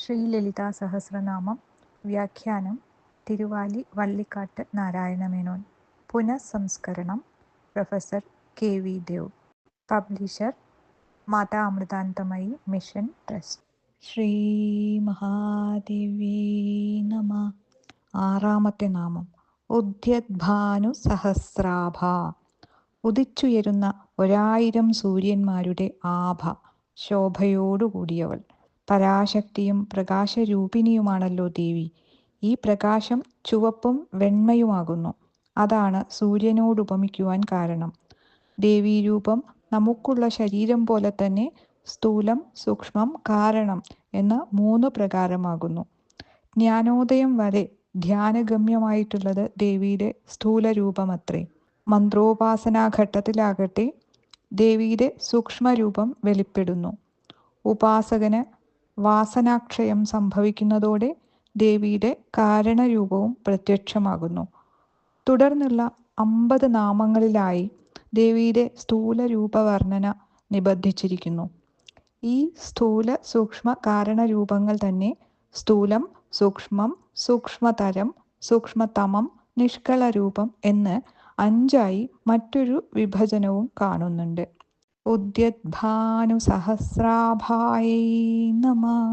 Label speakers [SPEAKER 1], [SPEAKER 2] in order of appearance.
[SPEAKER 1] ശ്രീലളിതാ സഹസ്രനാമം വ്യാഖ്യാനം തിരുവാലി വള്ളിക്കാട്ട് നാരായണമേനോൻ. പുനഃസംസ്കരണം professor KV Dev. Publisher Mata Amritanandamayi mission trust. Sri മഹാദേവ്യേ നമ. ആറാമത്തെ നാമം ഉദ്യദ്ഭാനു സഹസ്രാഭ. ഉദിച്ചുയരുന്ന 1000 സൂര്യന്മാരുടെ ആഭ, ശോഭയോടുകൂടിയവൾ. പരാശക്തിയും പ്രകാശരൂപിണിയുമാണല്ലോ ദേവി. ഈ പ്രകാശം ചുവപ്പും വെണ്മയുമാകുന്നു. അതാണ് സൂര്യനോടുപമിക്കുവാൻ കാരണം. ദേവീരൂപം നമുക്കുള്ള ശരീരം പോലെ തന്നെ സ്ഥൂലം, സൂക്ഷ്മം, കാരണം എന്ന 3 പ്രകാരമാകുന്നു. ജ്ഞാനോദയം വരെ ധ്യാനഗമ്യമായിട്ടുള്ളത് ദേവിയുടെ സ്ഥൂലരൂപമത്രേ. മന്ത്രോപാസനാഘട്ടത്തിലാകട്ടെ ദേവിയുടെ സൂക്ഷ്മരൂപം വെളിപ്പെടുന്നു. ഉപാസകന് വാസനാക്ഷയം സംഭവിക്കുന്നതോടെ ദേവിയുടെ കാരണരൂപവും പ്രത്യക്ഷമാകുന്നു. തുടർന്നുള്ള 50 നാമങ്ങളിലായി ദേവിയുടെ സ്ഥൂലരൂപവർണ്ണന നിബദ്ധിച്ചിരിക്കുന്നു. ഈ സ്ഥൂല സൂക്ഷ്മ കാരണരൂപങ്ങൾ തന്നെ സ്ഥൂലം, സൂക്ഷ്മം, സൂക്ഷ്മതരം, സൂക്ഷ്മതമം, നിഷ്കളരൂപം എന്ന് 5ആയി മറ്റൊരു വിഭജനവും കാണുന്നുണ്ട്. ഉദ്യദ്ഭാനു സഹസ്രാഭായൈ നമഃ.